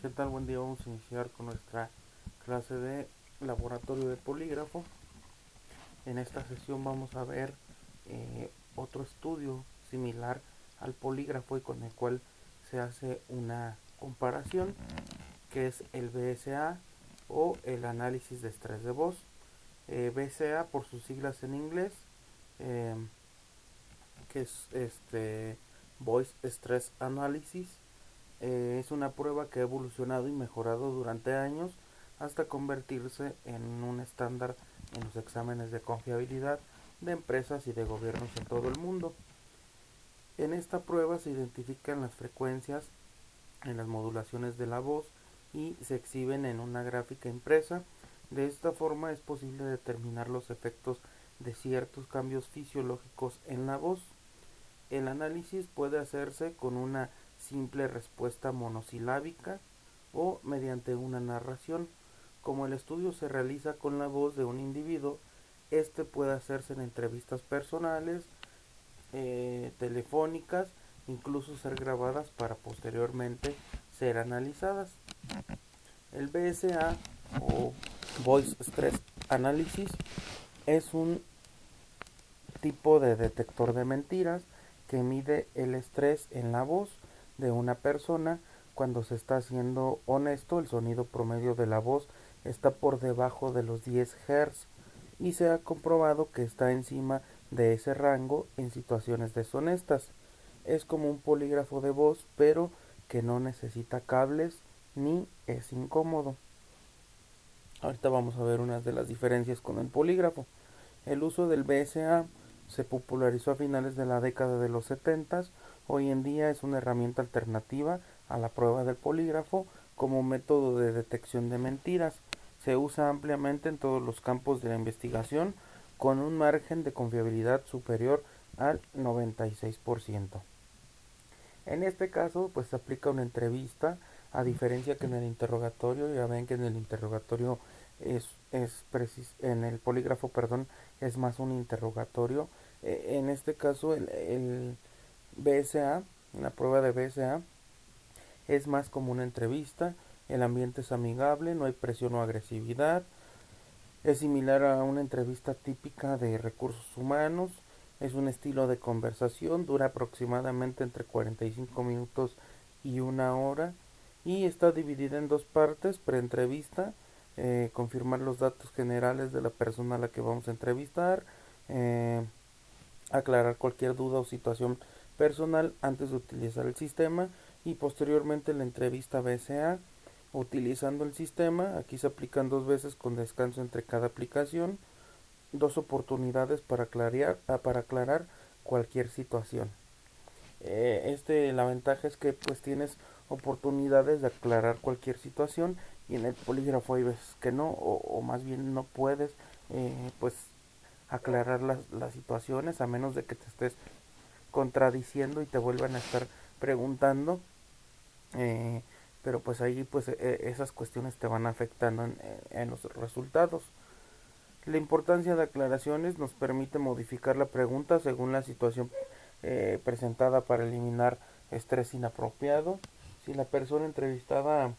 ¿Qué tal? Buen día. Vamos a iniciar con nuestra clase de laboratorio de polígrafo. En esta sesión vamos a ver otro estudio similar al polígrafo y con el cual se hace una comparación, que es el BSA o el análisis de estrés de voz. BSA por sus siglas en inglés, eh, que es Voice Stress Analysis. Es una prueba que ha evolucionado y mejorado durante años hasta convertirse en un estándar en los exámenes de confiabilidad de empresas y de gobiernos en todo el mundo. En esta prueba se identifican las frecuencias en las modulaciones de la voz y se exhiben en una gráfica impresa. De esta forma es posible determinar los efectos de ciertos cambios fisiológicos en la voz. El análisis puede hacerse con una simple respuesta monosilábica o mediante una narración. Como el estudio se realiza con la voz de un individuo, este puede hacerse en entrevistas personales, telefónicas, incluso ser grabadas para posteriormente ser analizadas. El BSA o Voice Stress Analysis es un tipo de detector de mentiras que mide el estrés en la voz de una persona. Cuando se está siendo honesto, el sonido promedio de la voz está por debajo de los 10 Hz y se ha comprobado que está encima de ese rango en situaciones deshonestas. Es como un polígrafo de voz, pero que no necesita cables ni es incómodo. Ahorita vamos a ver unas de las diferencias con el polígrafo. El uso del BSA se popularizó a finales de la década de los 70. Hoy en día es una herramienta alternativa a la prueba del polígrafo como método de detección de mentiras. Se usa ampliamente en todos los campos de la investigación con un margen de confiabilidad superior al 96%. En este caso, pues se aplica una entrevista, a diferencia que en el interrogatorio. Ya ven que en el interrogatorio en el polígrafo, perdón, es más un interrogatorio. En este caso, el BSA, la prueba de BSA, es más como una entrevista. El ambiente es amigable, no hay presión o agresividad. Es similar a una entrevista típica de recursos humanos. Es un estilo de conversación, dura aproximadamente entre 45 minutos y una hora y está dividida en dos partes: preentrevista, confirmar los datos generales de la persona a la que vamos a entrevistar, eh, aclarar cualquier duda o situación personal antes de utilizar el sistema, y posteriormente la entrevista BSA utilizando el sistema. Aquí se aplican dos veces con descanso entre cada aplicación, dos oportunidades para aclarar cualquier situación. La ventaja es que pues tienes oportunidades de aclarar cualquier situación, y en el polígrafo hay veces que no, o más bien no puedes pues aclarar las situaciones, a menos de que te estés contradiciendo y te vuelvan a estar preguntando. eh, pero pues ahí pues esas cuestiones te van afectando en los resultados. La importancia de aclaraciones nos permite modificar la pregunta según la situación presentada para eliminar estrés inapropiado. Si la persona entrevistada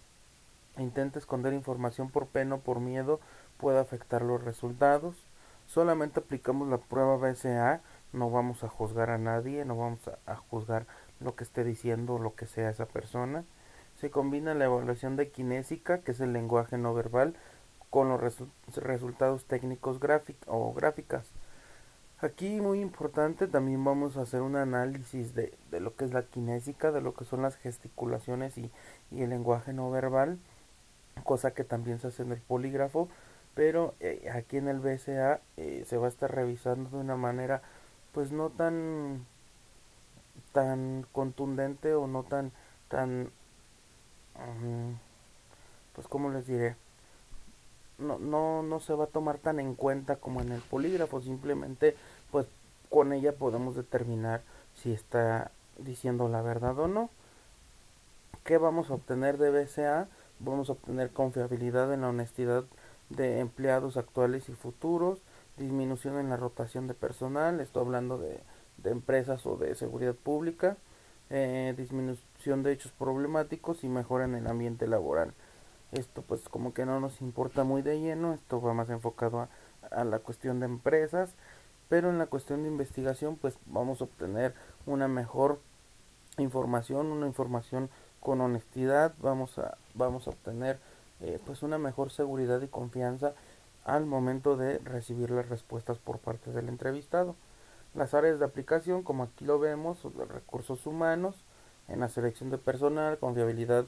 intenta esconder información por pena o por miedo, puede afectar los resultados. Solamente aplicamos la prueba BSA, no vamos a juzgar a nadie, no vamos a juzgar lo que esté diciendo o lo que sea esa persona. Se combina la evaluación de kinésica, que es el lenguaje no verbal, con los resultados técnicos o gráficas. Aquí muy importante, también vamos a hacer un análisis de lo que es la kinésica, de lo que son las gesticulaciones y el lenguaje no verbal, cosa que también se hace en el polígrafo, pero aquí en el BSA se va a estar revisando de una manera pues no tan contundente, o no tan pues como les diré, no se va a tomar tan en cuenta como en el polígrafo. Simplemente pues con ella podemos determinar si está diciendo la verdad o no. ¿Qué vamos a obtener de BCA? Vamos a obtener confiabilidad en la honestidad de empleados actuales y futuros, disminución en la rotación de personal, estoy hablando de empresas o de seguridad pública, disminución percepción de hechos problemáticos y mejora en el ambiente laboral. Esto pues como que no nos importa muy de lleno, esto va más enfocado a la cuestión de empresas, pero en la cuestión de investigación pues vamos a obtener una mejor información, una información con honestidad, vamos a obtener pues una mejor seguridad y confianza al momento de recibir las respuestas por parte del entrevistado. Las áreas de aplicación, como aquí lo vemos, los recursos humanos, en la selección de personal, confiabilidad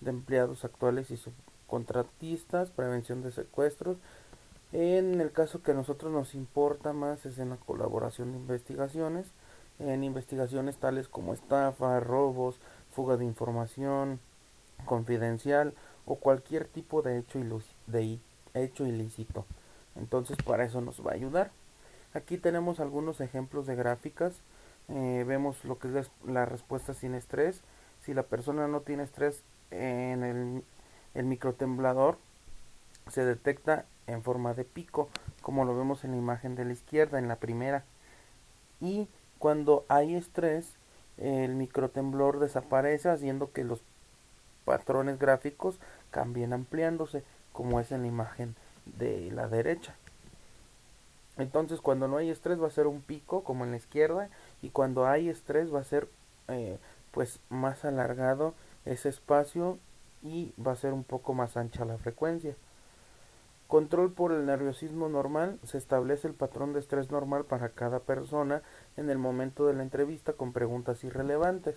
de empleados actuales y subcontratistas, prevención de secuestros. En el caso que a nosotros nos importa más es en la colaboración de investigaciones, en investigaciones tales como estafa, robos, fuga de información confidencial o cualquier tipo de hecho ilícito. Entonces para eso nos va a ayudar. Aquí tenemos algunos ejemplos de gráficas. Vemos lo que es la respuesta sin estrés. Si la persona no tiene estrés en el microtemblador, se detecta en forma de pico, como lo vemos en la imagen de la izquierda, en la primera. Y cuando hay estrés, el microtemblor desaparece, haciendo que los patrones gráficos cambien ampliándose, como es en la imagen de la derecha. Entonces cuando no hay estrés va a ser un pico como en la izquierda, y cuando hay estrés va a ser pues más alargado ese espacio y va a ser un poco más ancha la frecuencia. Control por el nerviosismo normal. Se establece el patrón de estrés normal para cada persona en el momento de la entrevista con preguntas irrelevantes.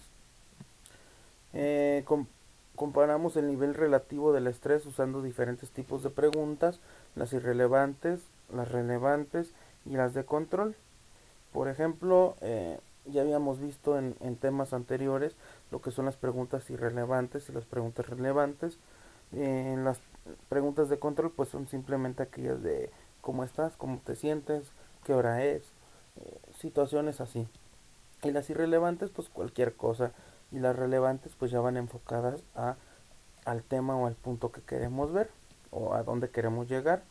Eh, com- Comparamos el nivel relativo del estrés usando diferentes tipos de preguntas, las irrelevantes, las relevantes y las de control. Por ejemplo, ya habíamos visto en temas anteriores lo que son las preguntas irrelevantes y las preguntas relevantes. Las preguntas de control pues son simplemente aquellas de cómo estás, cómo te sientes, qué hora es, situaciones así. Y las irrelevantes pues cualquier cosa, y las relevantes pues ya van enfocadas al tema o al punto que queremos ver o a dónde queremos llegar.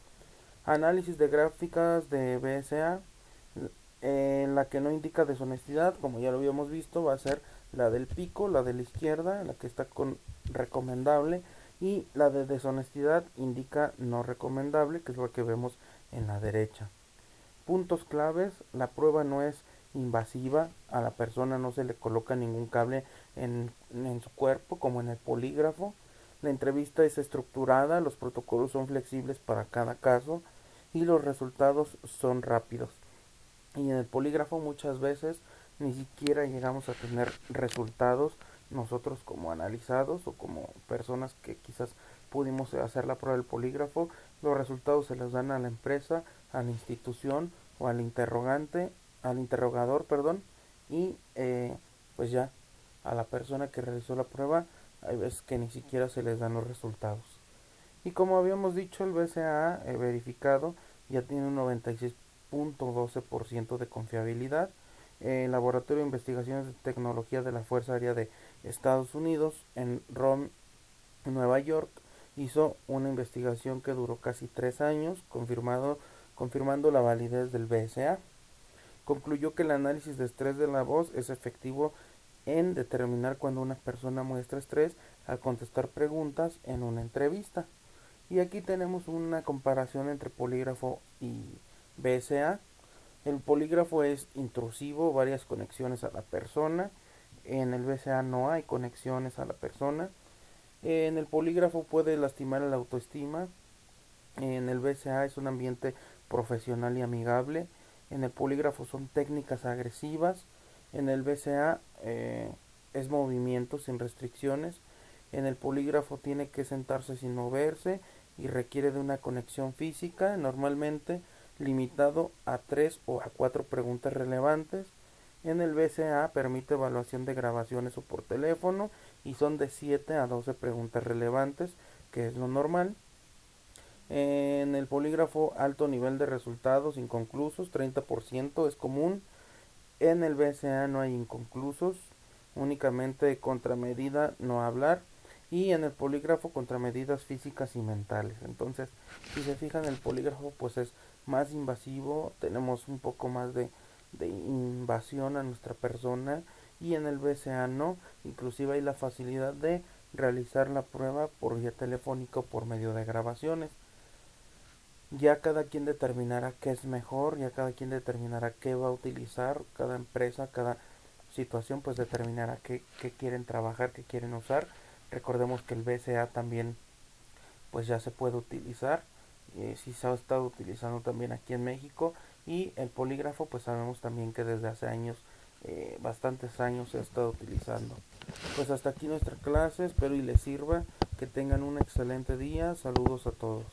Análisis de gráficas de BSA. La que no indica deshonestidad, como ya lo habíamos visto, va a ser la del pico, la de la izquierda, la que está con recomendable, y la de deshonestidad indica no recomendable, que es lo que vemos en la derecha. Puntos claves: la prueba no es invasiva, a la persona no se le coloca ningún cable en su cuerpo como en el polígrafo. La entrevista es estructurada, los protocolos son flexibles para cada caso y los resultados son rápidos. Y en el polígrafo muchas veces ni siquiera llegamos a tener resultados nosotros como analizados o como personas que quizás pudimos hacer la prueba del polígrafo. Los resultados se los dan a la empresa, a la institución o al interrogante, al interrogador, perdón, y pues ya a la persona que realizó la prueba hay veces que ni siquiera se les dan los resultados. Y como habíamos dicho, el BCAA verificado ya tiene un 96.12% de confiabilidad. El Laboratorio de Investigaciones de Tecnología de la Fuerza Aérea de Estados Unidos en Rome, Nueva York, hizo una investigación que duró casi 3 años, confirmando la validez del BSA. Concluyó que el análisis de estrés de la voz es efectivo en determinar cuando una persona muestra estrés al contestar preguntas en una entrevista. Y aquí tenemos una comparación entre polígrafo y BSA. El polígrafo es intrusivo, varias conexiones a la persona. En el BSA no hay conexiones a la persona. En el polígrafo puede lastimar la autoestima. En el BSA es un ambiente profesional y amigable. En el polígrafo son técnicas agresivas. En el BSA es movimiento sin restricciones. En el polígrafo tiene que sentarse sin moverse y requiere de una conexión física, normalmente limitado a 3 o a 4 preguntas relevantes. En el BCA permite evaluación de grabaciones o por teléfono y son de 7 a 12 preguntas relevantes, que es lo normal. En el polígrafo, alto nivel de resultados inconclusos, 30% es común. En el BCA no hay inconclusos, únicamente contramedida no hablar. Y en el polígrafo contramedidas físicas y mentales. Entonces, si se fijan, el polígrafo pues es más invasivo, tenemos un poco más de invasión a nuestra persona, y en el BCA no. Inclusive hay la facilidad de realizar la prueba por vía telefónica o por medio de grabaciones. Ya cada quien determinará qué es mejor, ya cada quien determinará qué va a utilizar, cada empresa, cada situación pues determinará qué quieren trabajar, qué quieren usar. Recordemos que el BCA también pues ya se puede utilizar, si se ha estado utilizando también aquí en México, y el polígrafo pues sabemos también que desde hace años, bastantes años se ha estado utilizando. Pues hasta aquí nuestra clase, espero y les sirva, que tengan un excelente día, saludos a todos.